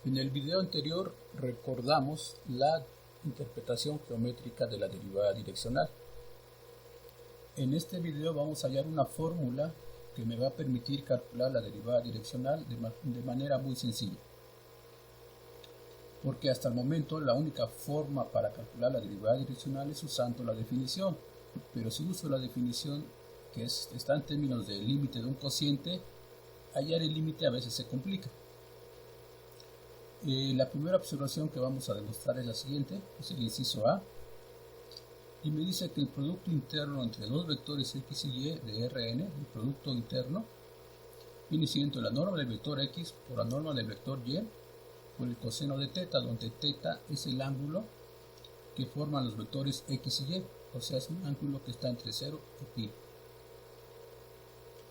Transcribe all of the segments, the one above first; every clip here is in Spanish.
En el video anterior recordamos la interpretación geométrica de la derivada direccional. En este video vamos a hallar una fórmula que me va a permitir calcular la derivada direccional de manera muy sencilla. Porque hasta el momento la única forma para calcular la derivada direccional es usando la definición. Pero si uso la definición que está en términos del límite de un cociente, hallar el límite a veces se complica. La primera observación que vamos a demostrar es la siguiente, es el inciso A, y me dice que el producto interno entre dos vectores x y y de Rn, el producto interno, viene siendo la norma del vector x por la norma del vector y por el coseno de θ, donde θ es el ángulo que forman los vectores x y y, o sea, es un ángulo que está entre 0 y pi.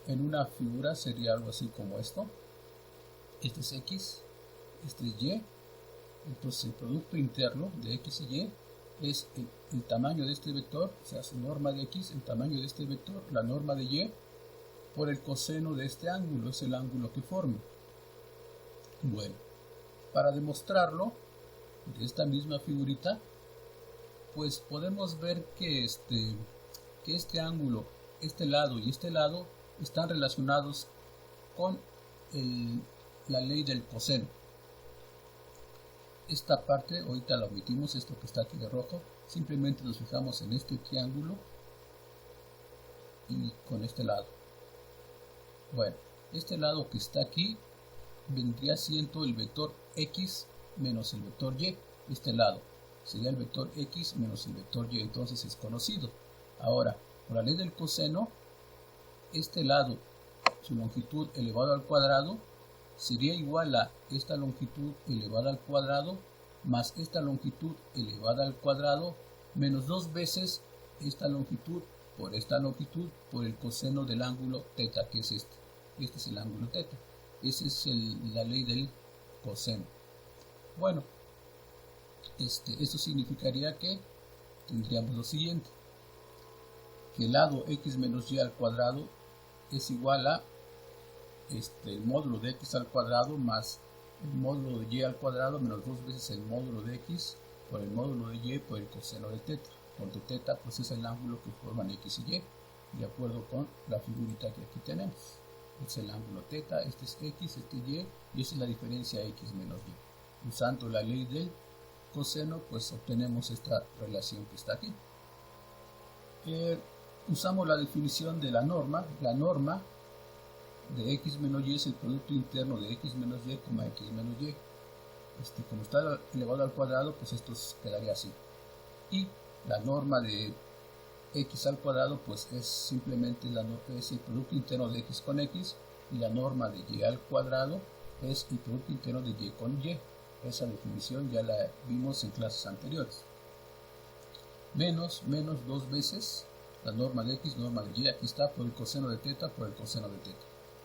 En una figura sería algo así como esto. Este es x, este es y. Entonces el producto interno de x y y es el tamaño de este vector, o sea, su norma de x, el tamaño de este vector, la norma de y, por el coseno de este ángulo, es el ángulo que forma. Bueno, para demostrarlo, de esta misma figurita, pues podemos ver que este ángulo, este lado y este lado, están relacionados con la ley del coseno. Esta parte ahorita la omitimos, esto que está aquí de rojo, simplemente nos fijamos en este triángulo y con este lado. Bueno, este lado que está aquí vendría siendo el vector x menos el vector y. Este lado sería el vector x menos el vector y, entonces es conocido. Ahora, por la ley del coseno, este lado, su longitud elevado al cuadrado, sería igual a esta longitud elevada al cuadrado más esta longitud elevada al cuadrado menos 2 veces esta longitud por el coseno del ángulo θ, que es este. Este es el ángulo θ. Esa es la ley del coseno. Bueno, esto significaría que tendríamos lo siguiente, que el lado x menos y al cuadrado es igual a el módulo de x al cuadrado más el módulo de y al cuadrado menos 2 veces el módulo de x por el módulo de y por el coseno de θ, donde θ pues es el ángulo que forman x y y, de acuerdo con la figurita que aquí tenemos. Es el ángulo θ, este es x, este y esa es la diferencia x menos y. Usando la ley del coseno, pues obtenemos esta relación que está aquí. Usamos la definición de la norma de x menos y es el producto interno de x menos y, x menos y. Como está elevado al cuadrado, pues esto quedaría así. Y la norma de x al cuadrado, pues es simplemente es el producto interno de x con x, y la norma de y al cuadrado es el producto interno de y con y. Esa definición ya la vimos en clases anteriores. Menos 2 veces la norma de x, norma de y, aquí está, por el coseno de θ, por el coseno de θ.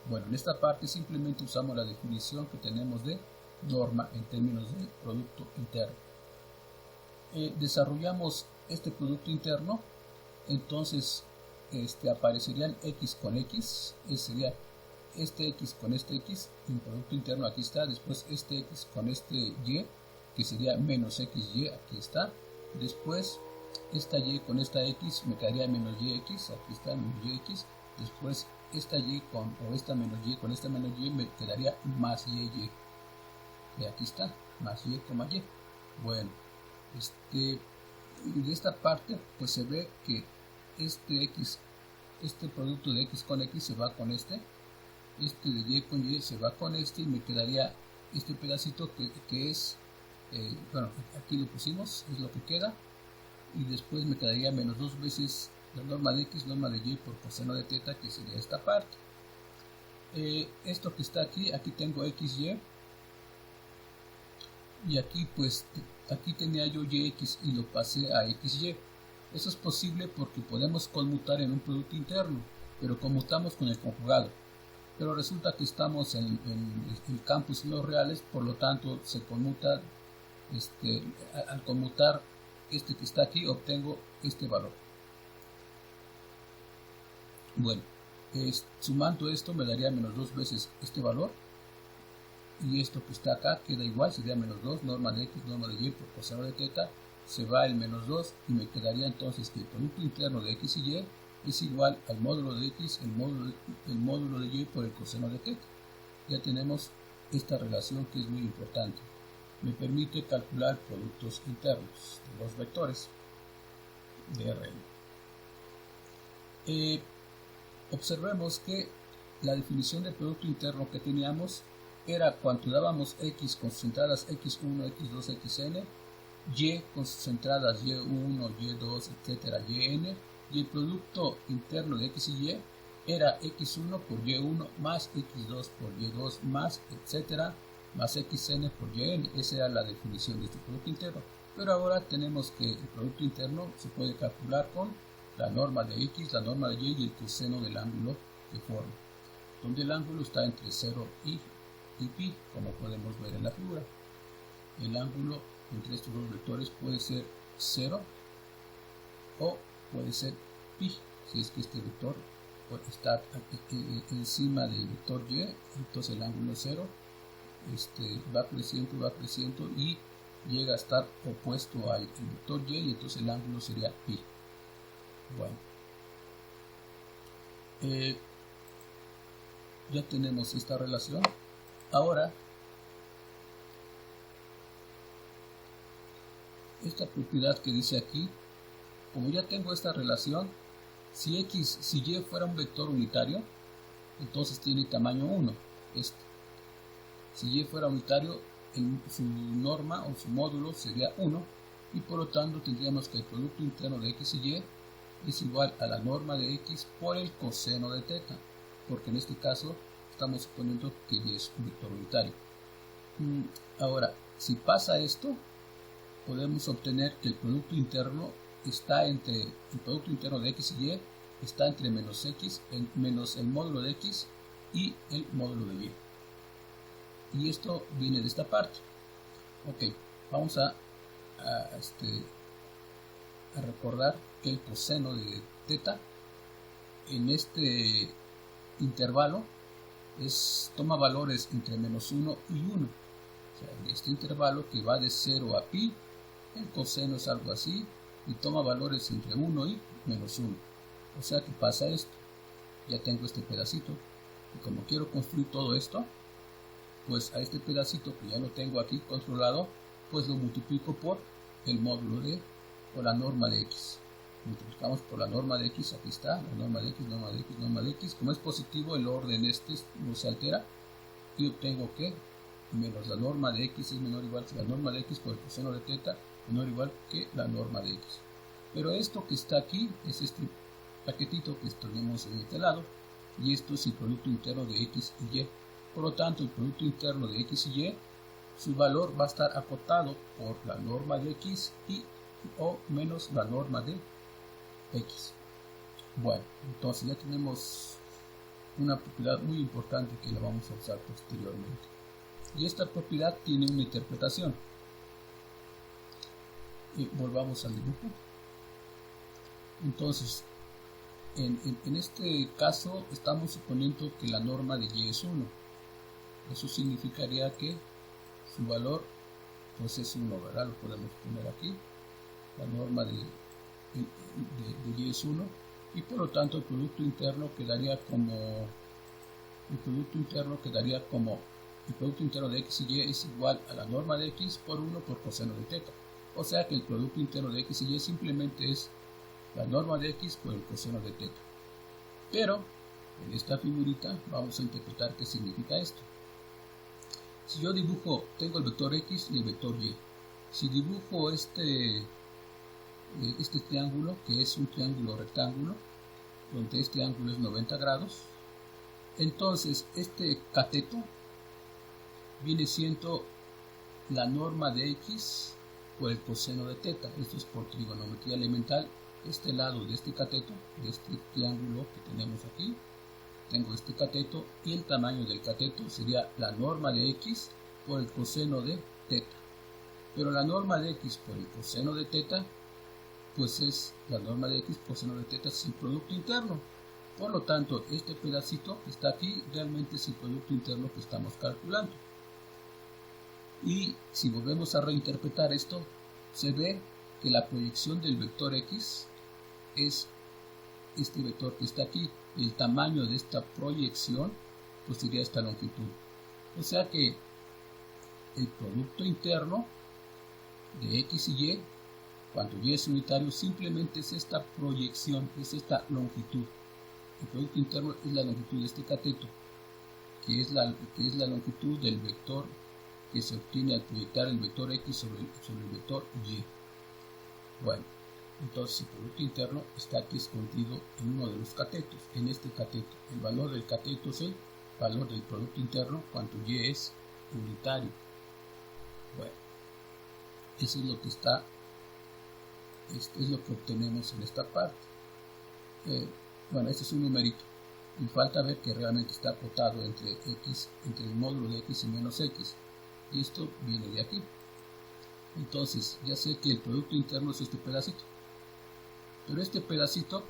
Bueno, en esta parte simplemente usamos la definición que tenemos de norma en términos de producto interno. Desarrollamos este producto interno, entonces aparecerían x con x, sería este x con este x, el producto interno aquí está, después este x con este y, que sería menos xy, aquí está, después esta y con esta x me quedaría menos yx, aquí está menos yx, después esta y o esta menos y con esta menos y me quedaría más y, y aquí está, más y, y. Bueno, de esta parte pues se ve que este producto de x con x se va con este de y con y se va con y me quedaría este pedacito que es, bueno, aquí lo pusimos, es lo que queda, y después me quedaría menos 2 veces la norma de x, norma de y por coseno de θ, que sería esta parte. Esto que está aquí tengo xy, y aquí pues aquí tenía yo yx y lo pasé a xy. Eso es posible porque podemos conmutar en un producto interno, pero conmutamos con el conjugado. Pero resulta que estamos en el campus no reales, por lo tanto se conmuta, al conmutar que está aquí obtengo este valor. Bueno, sumando esto me daría menos 2 veces este valor, y esto que está acá queda igual, sería menos 2, norma de x, norma de y por coseno de teta, se va el menos 2 y me quedaría entonces que el producto interno de x y y es igual al módulo de x, el módulo de y por el coseno de teta. Ya tenemos esta relación que es muy importante. Me permite calcular productos internos de los vectores de Rn. Observemos que la definición de producto interno que teníamos era cuando dábamos x con sus entradas x1, x2, xn, y con sus entradas y1, y2, etcétera, yn, y el producto interno de x y y era x1 por y1 más x2 por y2 más etcétera más xn por yn. Esa era la definición de este producto interno. Pero ahora tenemos que el producto interno se puede calcular con la norma de x, la norma de y el coseno del ángulo que forma, donde el ángulo está entre 0 y pi, como podemos ver en la figura. El ángulo entre estos dos vectores puede ser 0 o puede ser pi, si es que este vector está encima del vector y, entonces el ángulo es 0, va creciendo y llega a estar opuesto al vector y entonces el ángulo sería pi. Bueno, ya tenemos esta relación. Ahora, esta propiedad que dice aquí, como ya tengo esta relación, si y fuera un vector unitario, entonces tiene tamaño 1. Si y fuera unitario, su norma o su módulo sería 1, y por lo tanto tendríamos que el producto interno de x y y es igual a la norma de x por el coseno de teta, porque en este caso estamos suponiendo que y es un vector unitario. Ahora, si pasa esto, podemos obtener que el producto interno de x y y está entre menos x, menos el módulo de x y el módulo de y. Y esto viene de esta parte. Ok, vamos a recordar que el coseno de teta en este intervalo toma valores entre menos 1 y 1. O sea, en este intervalo que va de 0 a pi, el coseno es algo así y toma valores entre 1 y menos 1. O sea que pasa esto. Ya tengo este pedacito y como quiero construir todo esto, pues a este pedacito que ya lo tengo aquí controlado, pues lo multiplico por el módulo de, o la norma de x. Multiplicamos por la norma de x, aquí está, la norma de x, norma de x, norma de x. Como es positivo, el orden no se altera y obtengo que menos la norma de x es menor o igual que la norma de x por el coseno de teta, menor o igual que la norma de x. Pero esto que está aquí es este paquetito que tenemos en este lado, y esto es el producto interno de x y y. Por lo tanto, el producto interno de x y y, su valor va a estar acotado por la norma de x o menos la norma de x. Bueno, entonces ya tenemos una propiedad muy importante que la vamos a usar posteriormente. Y esta propiedad tiene una interpretación. Volvamos al dibujo. Entonces, en este caso estamos suponiendo que la norma de y es 1. Eso significaría que su valor pues es 1, ¿verdad? Lo podemos poner aquí. La norma de y es 1 y por lo tanto el producto interno quedaría como el producto interno de x y y es igual a la norma de x por 1 por coseno de teta. O sea que el producto interno de x y y simplemente es la norma de x por el coseno de teta. Pero en esta figurita vamos a interpretar qué significa esto. Si yo tengo el vector x y el vector y. Si dibujo este triángulo, que es un triángulo rectángulo, donde este ángulo es 90 grados, entonces este cateto viene siendo la norma de x por el coseno de teta. Esto es por trigonometría elemental. Este lado de este cateto, de este triángulo que tenemos aquí, tengo este cateto y el tamaño del cateto sería la norma de x por el coseno de teta. Pero la norma de x por el coseno de teta, pues es la norma de x por coseno de teta sin producto interno. Por lo tanto, este pedacito que está aquí realmente es el producto interno que estamos calculando. Y si volvemos a reinterpretar esto, se ve que la proyección del vector x es este vector que está aquí, y el tamaño de esta proyección pues sería esta longitud. O sea que el producto interno de x y y, cuando y es unitario, simplemente es esta proyección, es esta longitud. El producto interno es la longitud de este cateto, que es la longitud del vector que se obtiene al proyectar el vector x sobre el vector y. Bueno, entonces el producto interno está aquí escondido en uno de los catetos, en este cateto. El valor del cateto es el valor del producto interno cuando y es unitario. Bueno, eso es lo que está, esto es lo que obtenemos en esta parte. Bueno, este es un numerito. Y falta ver que realmente está acotado entre x, entre el módulo de x y menos x. Y esto viene de aquí. Entonces, ya sé que el producto interno es este pedacito. Pero este pedacito,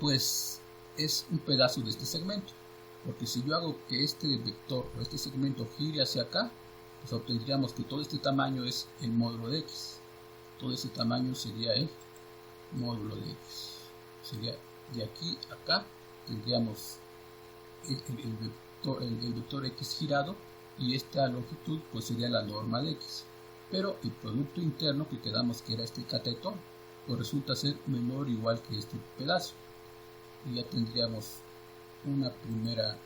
pues, es un pedazo de este segmento. Porque si yo hago que este vector o este segmento gire hacia acá, pues obtendríamos que todo este tamaño es el módulo de x. Todo ese tamaño sería el módulo de x. Sería de aquí a acá, tendríamos el vector x girado, y esta longitud pues sería la norma de x. Pero el producto interno que quedamos que era este cateto, pues resulta ser menor o igual que este pedazo. Y ya tendríamos una primera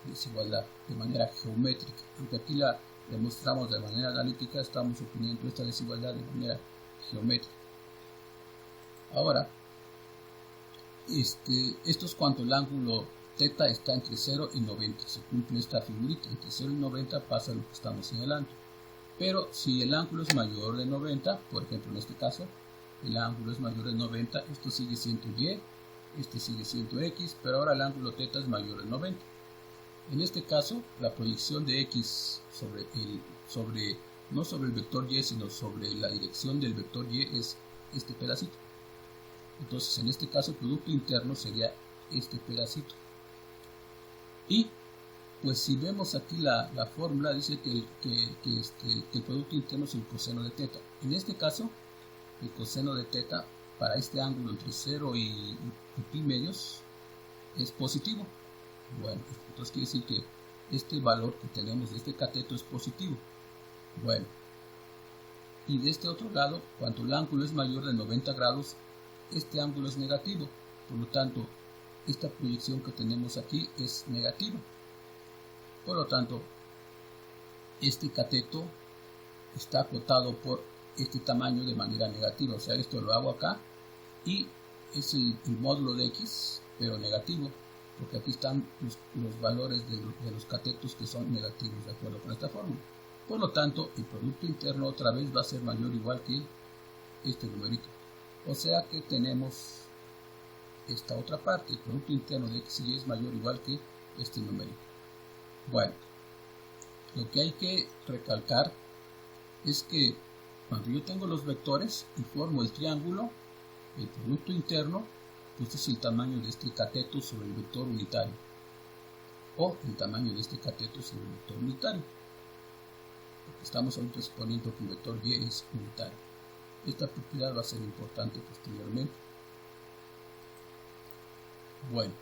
desigualdad de manera geométrica. Aunque aquí la demostramos de manera analítica, estamos obteniendo esta desigualdad de manera geométrica. Ahora, esto es cuando el ángulo θ está entre 0 y 90. Se cumple esta figurita. Entre 0 y 90 pasa lo que estamos señalando. Pero si el ángulo es mayor de 90, por ejemplo en este caso, el ángulo es mayor de 90, esto sigue siendo y, este sigue siendo x, pero ahora el ángulo θ es mayor de 90. En este caso, la proyección de x no sobre el vector y, sino sobre la dirección del vector y es este pedacito. Entonces, en este caso, el producto interno sería este pedacito. Y, pues si vemos aquí la fórmula, dice que el producto interno es el coseno de θ. En este caso, el coseno de θ para este ángulo entre 0 y pi medios es positivo. Bueno, entonces quiere decir que este valor que tenemos de este cateto es positivo. Bueno, y de este otro lado, cuando el ángulo es mayor de 90 grados, este ángulo es negativo. Por lo tanto, esta proyección que tenemos aquí es negativa. Por lo tanto, este cateto está acotado por este tamaño de manera negativa. O sea, esto lo hago acá y es el módulo de x, pero negativo, porque aquí están los valores de los catetos que son negativos de acuerdo con esta fórmula. Por lo tanto, el producto interno otra vez va a ser mayor o igual que este numerito. O sea que tenemos esta otra parte, el producto interno de x y y es mayor o igual que este numerito. Bueno, lo que hay que recalcar es que cuando yo tengo los vectores y formo el triángulo, el producto interno pues es el tamaño de este cateto sobre el vector unitario, o el tamaño de este cateto sobre el vector unitario, porque estamos ahorita suponiendo que el vector y es unitario. Esta propiedad va a ser importante posteriormente. Bueno,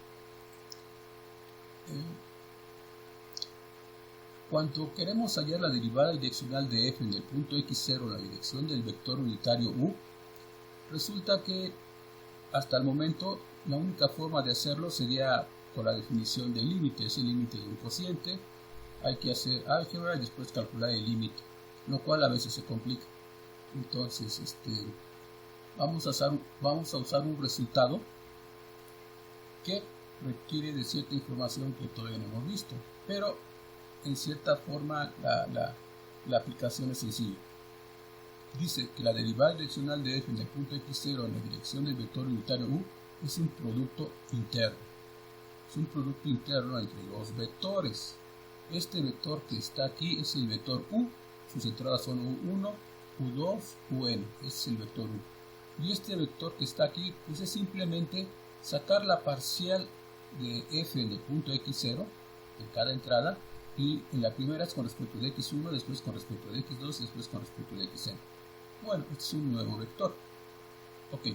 cuando queremos hallar la derivada direccional de f en el punto x0 en la dirección del vector unitario u, resulta que hasta el momento la única forma de hacerlo sería con la definición del límite. Es el límite de un cociente, hay que hacer álgebra y después calcular el límite, lo cual a veces se complica. Entonces vamos a usar un resultado que requiere de cierta información que todavía no hemos visto, pero en cierta forma la aplicación es sencilla. Dice que la derivada direccional de f en el punto x0 en la dirección del vector unitario u es un producto interno. Es un producto interno entre los vectores. Este vector que está aquí es el vector u, sus entradas son u1, u2, un, ese es el vector u. Y este vector que está aquí pues es simplemente sacar la parcial de f en el punto x0 en cada entrada y en la primera es con respecto de x1, después con respecto de x2, después con respecto de xn. Bueno, este es un nuevo vector. Ok.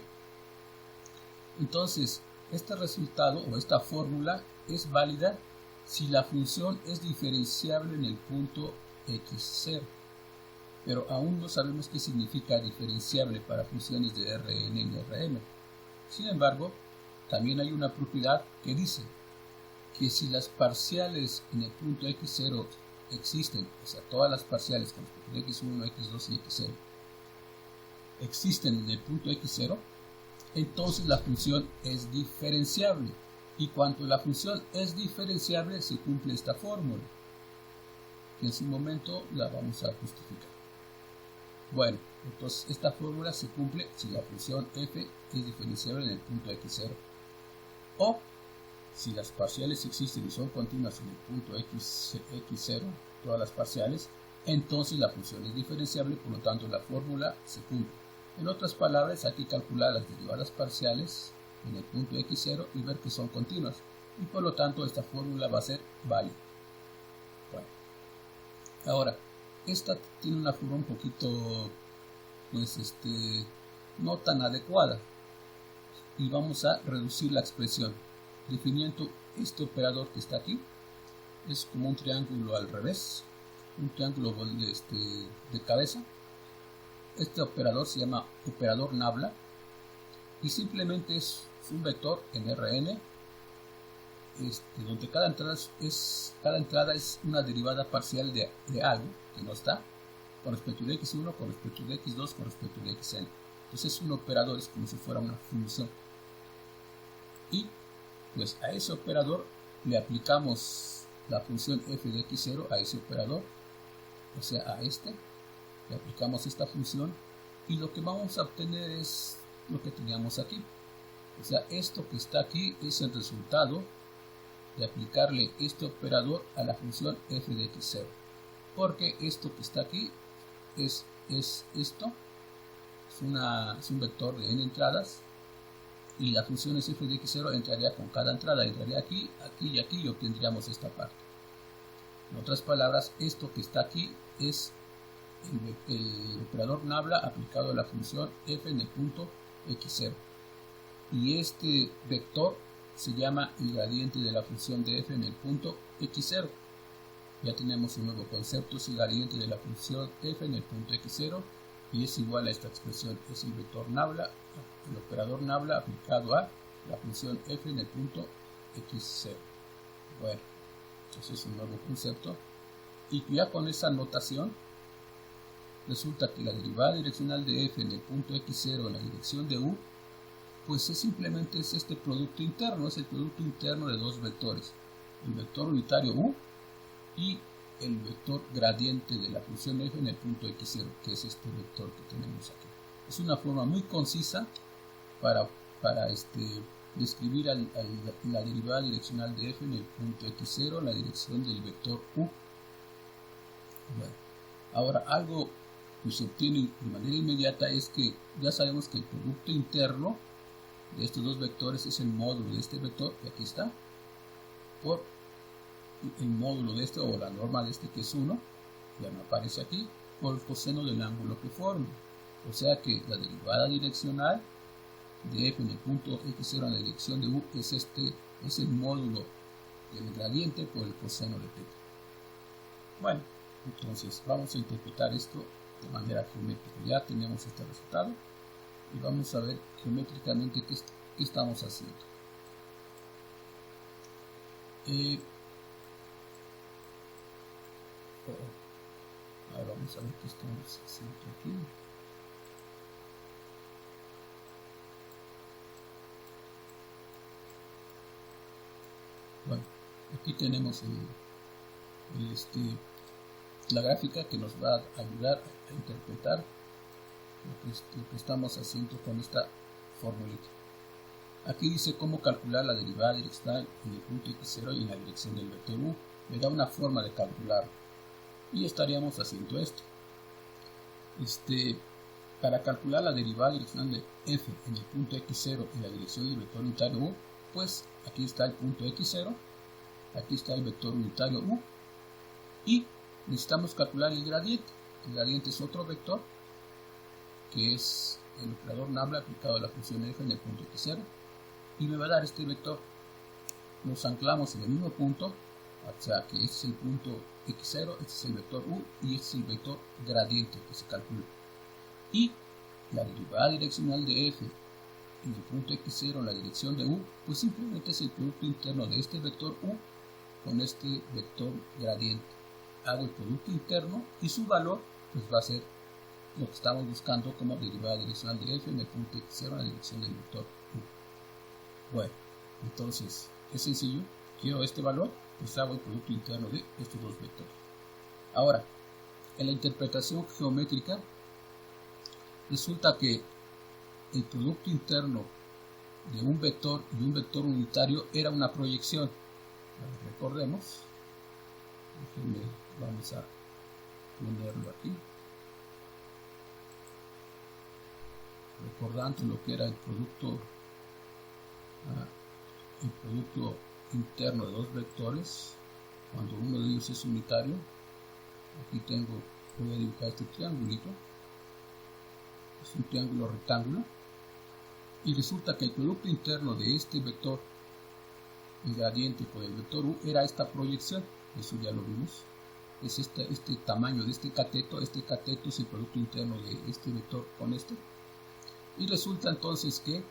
Entonces, este resultado o esta fórmula es válida si la función es diferenciable en el punto x0. Pero aún no sabemos qué significa diferenciable para funciones de Rn y Rm. Sin embargo, también hay una propiedad que dice que si las parciales en el punto x0 existen, o sea, todas las parciales con respecto de x1, x2 y xn existen en el punto x0, entonces la función es diferenciable. Y cuando la función es diferenciable, se cumple esta fórmula, que en su momento la vamos a justificar. Bueno, entonces esta fórmula se cumple si la función f es diferenciable en el punto x0, o si las parciales existen y son continuas en el punto x0, todas las parciales, entonces la función es diferenciable, por lo tanto la fórmula se cumple. En otras palabras, hay que calcular las derivadas parciales en el punto x0 y ver que son continuas, y por lo tanto esta fórmula va a ser válida. Bueno, ahora, esta tiene una forma un poquito, pues, no tan adecuada, y vamos a reducir la expresión, definiendo este operador que está aquí. Es como un triángulo al revés, un triángulo de cabeza. Este operador se llama operador Nabla y simplemente es un vector en Rn, donde cada entrada es una derivada parcial de algo que no está, con respecto de x1, con respecto de x2, con respecto de xn. Entonces es un operador, es como si fuera una función. Y pues a ese operador le aplicamos la función f de x0 a ese operador, o sea, a le aplicamos esta función y lo que vamos a obtener es lo que teníamos aquí. O sea, esto que está aquí es el resultado de aplicarle este operador a la función f de x0, porque esto que está aquí es esto, es un vector de n entradas, y la función f de x0 entraría con cada entrada, entraría aquí, aquí y aquí, y obtendríamos esta parte. En otras palabras, esto que está aquí es el operador Nabla aplicado a la función f en el punto x0, y este vector se llama el gradiente de la función de f en el punto x0. Ya tenemos un nuevo concepto, es el gradiente de la función f en el punto x0, y es igual a esta expresión, es el vector Nabla, el operador Nabla aplicado a la función f en el punto x0. Bueno, entonces es un nuevo concepto, y ya con esa notación resulta que la derivada direccional de f en el punto x0 en la dirección de u, pues simplemente es este producto interno, es el producto interno de dos vectores, el vector unitario u y el vector gradiente de la función f en el punto x0, que es este vector que tenemos aquí. Es una forma muy concisa para describir la derivada direccional de f en el punto x0 en la dirección del vector u. Bueno, ahora algo que se obtiene de manera inmediata es que ya sabemos que el producto interno de estos dos vectores es el módulo de este vector, que aquí está, por el módulo de este, o la norma de este, que es 1, ya no aparece aquí, por el coseno del ángulo que forma. O sea que la derivada direccional de f en el punto x0 en la dirección de u es el módulo del gradiente por el coseno de θ. Bueno, entonces vamos a interpretar esto de manera geométrica. Ya tenemos este resultado y vamos a ver geométricamente qué estamos haciendo. Ahora vamos a ver qué estamos haciendo aquí. Bueno, aquí tenemos la gráfica que nos va a ayudar a interpretar lo que estamos haciendo con esta formulita. Aquí dice cómo calcular la derivada direccional en el punto x0 y en la dirección del vector u. Me da una forma de calcularlo y estaríamos haciendo esto. Para calcular la derivada direccional de f en el punto x0 en la dirección del vector unitario u, pues aquí está el punto x0, aquí está el vector unitario u, Y necesitamos calcular el gradiente. El gradiente es otro vector, que es el operador nabla aplicado a la función f en el punto x0, y me va a dar este vector. Nos anclamos en el mismo punto, o sea que este es el punto x0, este es el vector u, y este es el vector gradiente que se calcula. Y la derivada direccional de f en el punto x0 en la dirección de u, pues simplemente es el producto interno de este vector u con este vector gradiente. Hago el producto interno y su valor pues va a ser lo que estamos buscando como derivada direccional de f en el punto x0 en la dirección del vector u. Bueno, entonces es sencillo, quiero este valor, pues hago el producto interno de estos dos vectores. Ahora, en la interpretación geométrica, resulta que el producto interno de un vector y un vector unitario era una proyección. Recordemos, vamos a ponerlo aquí, recordando lo que era el producto interno de dos vectores cuando uno de ellos es unitario. Aquí voy a dibujar este triangulito, es un triángulo rectángulo, y resulta que el producto interno de este vector, el gradiente con el vector u, era esta proyección. Eso ya lo vimos, es este tamaño de este cateto. Este cateto es el producto interno de este vector con este, y resulta entonces que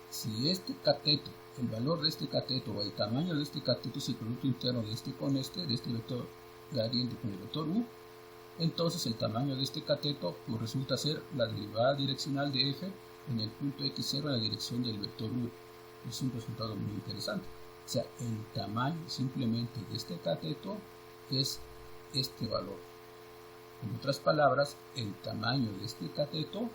si este cateto, el valor de este cateto o el tamaño de este cateto es el producto interno de este con este, de este vector gradiente con el vector u, entonces el tamaño de este cateto pues resulta ser la derivada direccional de f en el punto x0 en la dirección del vector u. Es un resultado muy interesante. O sea, el tamaño simplemente de este cateto es este valor. En otras palabras, el tamaño de este cateto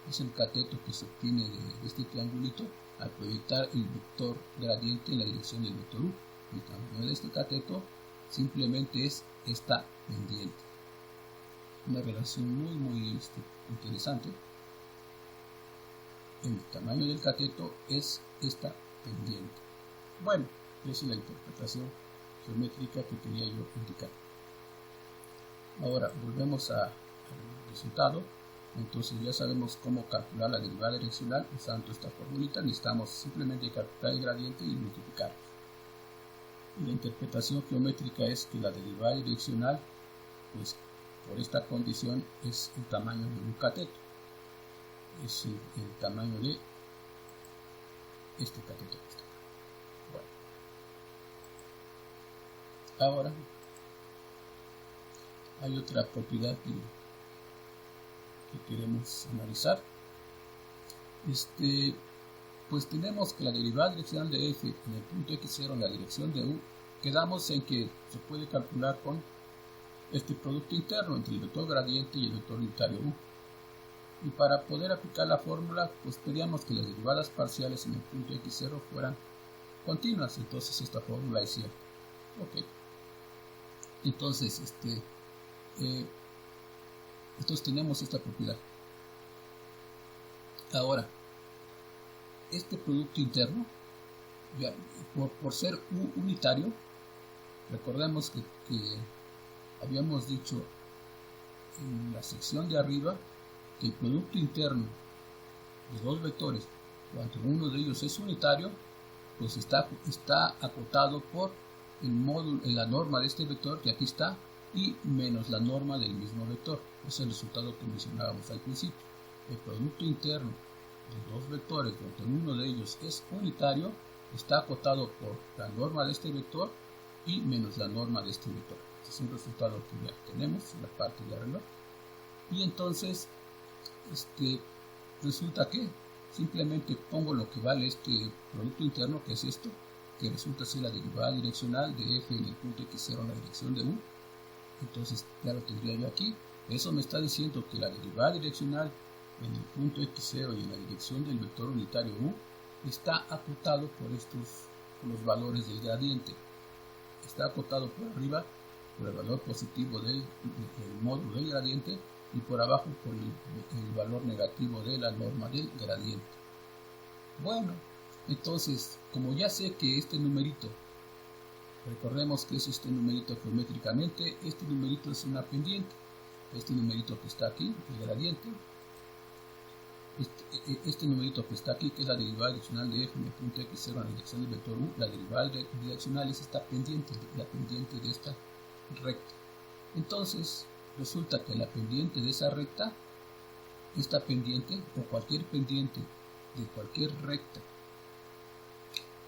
es el cateto que se obtiene de este triangulito al proyectar el vector gradiente en la dirección del vector u. El tamaño de este cateto simplemente es esta pendiente. Una relación muy interesante. El tamaño del cateto es esta pendiente. Bueno, esa es la interpretación geométrica que quería yo indicar. Ahora volvemos al resultado. Entonces ya sabemos cómo calcular la derivada direccional usando esta formulita. Necesitamos simplemente calcular el gradiente y multiplicar. La interpretación geométrica es que la derivada direccional, pues por esta condición, es el tamaño de un cateto. Es el tamaño de este cateto. Bueno. Ahora hay otra propiedad que queremos analizar. Pues tenemos que la derivada direccional de f en el punto x0 en la dirección de u, quedamos en que se puede calcular con este producto interno entre el vector gradiente y el vector unitario u. Y para poder aplicar la fórmula, pues queríamos que las derivadas parciales en el punto x0 fueran continuas. Entonces esta fórmula es cierta. Ok. Entonces, entonces tenemos esta propiedad. Ahora, este producto interno, ya, por ser u unitario, recordemos que habíamos dicho en la sección de arriba que el producto interno de dos vectores, cuando uno de ellos es unitario, pues está acotado por el módulo, la norma de este vector que aquí está, y menos la norma del mismo vector. Ese es el resultado que mencionábamos al principio. El producto interno de dos vectores, donde uno de ellos es unitario, está acotado por la norma de este vector y menos la norma de este vector. Este es un resultado que ya tenemos en la parte de arriba. Y entonces, resulta que simplemente pongo lo que vale este producto interno, que es esto, que resulta ser la derivada direccional de f en el punto x0 en la dirección de u. Entonces ya lo tendría yo aquí. Eso me está diciendo que la derivada direccional en el punto x0 y en la dirección del vector unitario u está acotado por los valores del gradiente. Está acotado por arriba por el valor positivo del módulo del gradiente y por abajo por el valor negativo de la norma del gradiente. Bueno, entonces, como ya sé que este numerito Recordemos que es este numerito geométricamente, este numerito es una pendiente, este numerito que está aquí, el gradiente, este numerito que está aquí, que es la derivada direccional de f en el punto x0 en la dirección del vector u, la derivada direccional es esta pendiente, la pendiente de esta recta. Entonces, resulta que la pendiente de esa recta, esta pendiente o cualquier pendiente de cualquier recta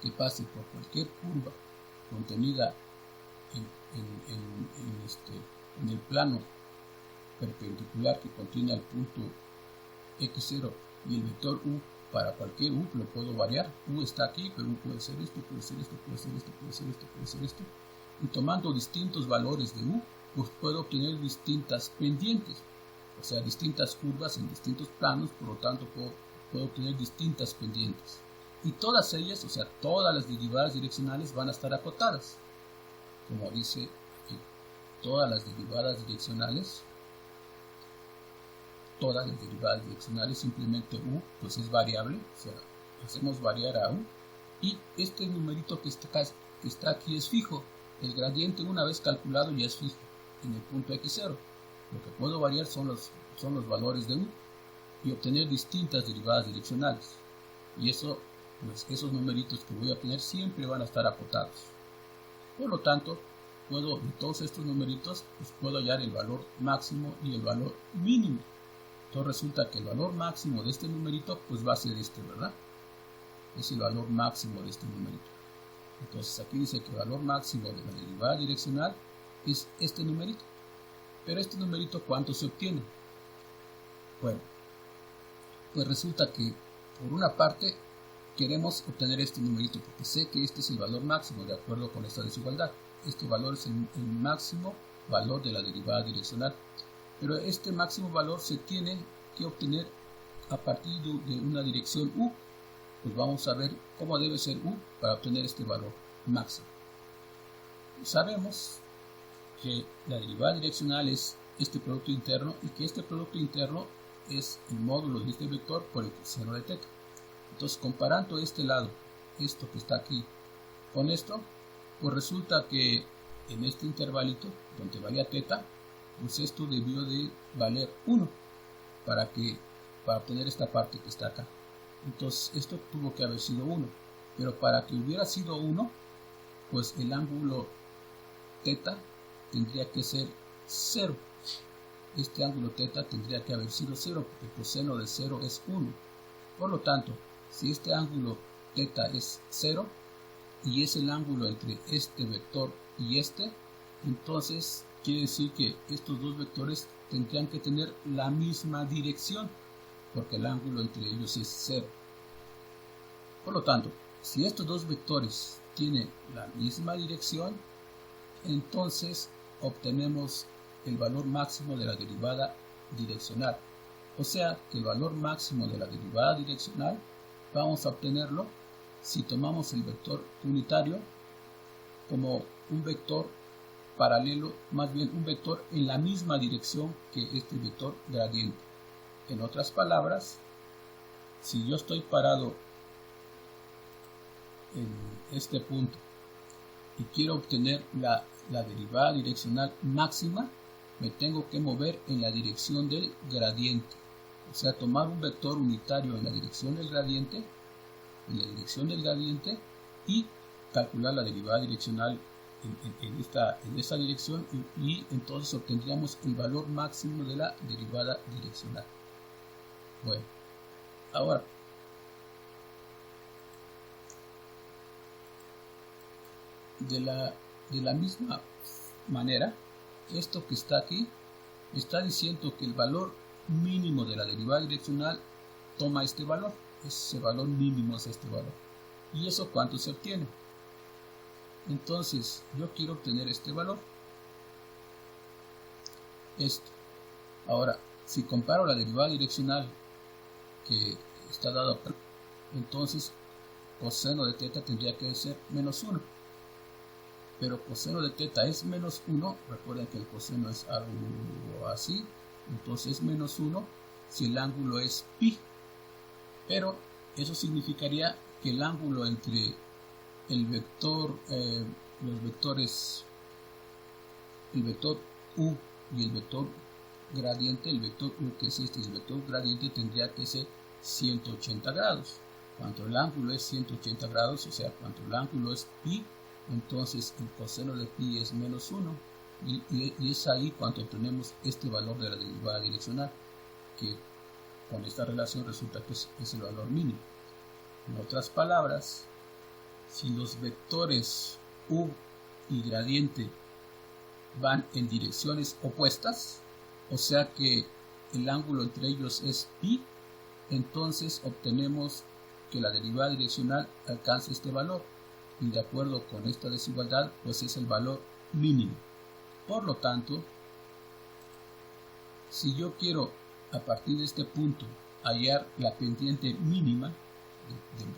que pase por cualquier curva contenida en el plano perpendicular que contiene al punto x0 y el vector u, para cualquier u lo puedo variar. U está aquí, pero u puede ser esto, puede ser esto, puede ser esto, puede ser esto, puede ser esto. Y tomando distintos valores de u, pues puedo obtener distintas pendientes, o sea, distintas curvas en distintos planos, por lo tanto puedo obtener distintas pendientes. Y todas ellas, o sea, todas las derivadas direccionales van a estar acotadas. Como dice aquí, todas las derivadas direccionales, simplemente u, pues es variable, o sea, hacemos variar a u. Y este numerito que está aquí es fijo. El gradiente, una vez calculado, ya es fijo en el punto x0. Lo que puedo variar son los valores de u y obtener distintas derivadas direccionales. Y eso, pues esos numeritos que voy a obtener siempre van a estar acotados. Por lo tanto, de todos estos numeritos, pues puedo hallar el valor máximo y el valor mínimo. Entonces resulta que el valor máximo de este numerito, pues va a ser este, ¿verdad? Es el valor máximo de este numerito. Entonces aquí dice que el valor máximo de la derivada direccional es este numerito. Pero este numerito, ¿cuánto se obtiene? Bueno, pues resulta que por una parte queremos obtener este numerito porque sé que este es el valor máximo de acuerdo con esta desigualdad. Este valor es el máximo valor de la derivada direccional. Pero este máximo valor se tiene que obtener a partir de una dirección u. Pues vamos a ver cómo debe ser u para obtener este valor máximo. Sabemos que la derivada direccional es este producto interno y que este producto interno es el módulo de este vector por el seno de teta. Entonces, comparando este lado, esto que está aquí, con esto, pues resulta que en este intervalito, donde valía teta, pues esto debió de valer 1 para obtener esta parte que está acá. Entonces esto tuvo que haber sido 1, pero para que hubiera sido 1, pues el ángulo teta tendría que ser 0. Este ángulo teta tendría que haber sido 0 porque el coseno de 0 es 1. Por lo tanto, si este ángulo teta es 0 y es el ángulo entre este vector y este, entonces quiere decir que estos dos vectores tendrían que tener la misma dirección, porque el ángulo entre ellos es 0. Por lo tanto, si estos dos vectores tienen la misma dirección, entonces obtenemos el valor máximo de la derivada direccional. O sea que el valor máximo de la derivada direccional vamos a obtenerlo si tomamos el vector unitario como un vector paralelo, más bien un vector en la misma dirección que este vector gradiente. En otras palabras, si yo estoy parado en este punto y quiero obtener la derivada direccional máxima, me tengo que mover en la dirección del gradiente. O sea, tomar un vector unitario en la dirección del gradiente, y calcular la derivada direccional en esta dirección y entonces obtendríamos el valor máximo de la derivada direccional. Bueno, ahora de la misma manera, esto que está aquí está diciendo que el valor mínimo de la derivada direccional toma este valor, ese valor mínimo es este valor. ¿Y eso cuánto se obtiene? Entonces yo quiero obtener este valor, esto. Ahora, si comparo la derivada direccional que está dada, entonces coseno de teta tendría que ser menos 1. Pero coseno de teta es menos 1, recuerden que el coseno es algo así, entonces es menos 1 si el ángulo es pi. Pero eso significaría que el ángulo entre el vector los vectores, el vector u y el vector gradiente, el vector u que es este y el vector gradiente tendría que ser 180 grados. Cuando el ángulo es 180 grados, o sea, cuando el ángulo es pi, entonces el coseno de pi es menos 1 y es ahí cuando obtenemos este valor de la derivada direccional, que con esta relación resulta que es el valor mínimo. En otras palabras, si los vectores u y gradiente van en direcciones opuestas, o sea que el ángulo entre ellos es pi, entonces obtenemos que la derivada direccional alcanza este valor y de acuerdo con esta desigualdad pues es el valor mínimo. Por lo tanto, si yo quiero a partir de este punto hallar la pendiente mínima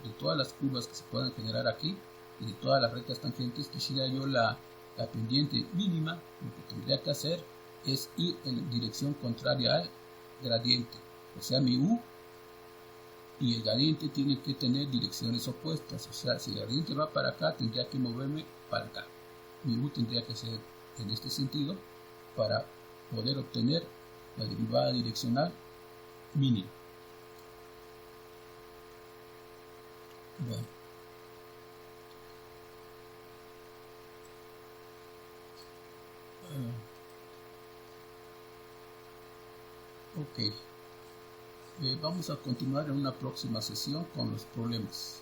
de todas las curvas que se puedan generar aquí y de todas las rectas tangentes, quisiera yo la pendiente mínima, lo que tendría que hacer es ir en dirección contraria al gradiente, o sea mi u y el gradiente tiene que tener direcciones opuestas, o sea si el gradiente va para acá tendría que moverme para acá, mi u tendría que ser en este sentido para poder obtener la derivada direccional mínima. Bueno, ok. Vamos a continuar en una próxima sesión con los problemas.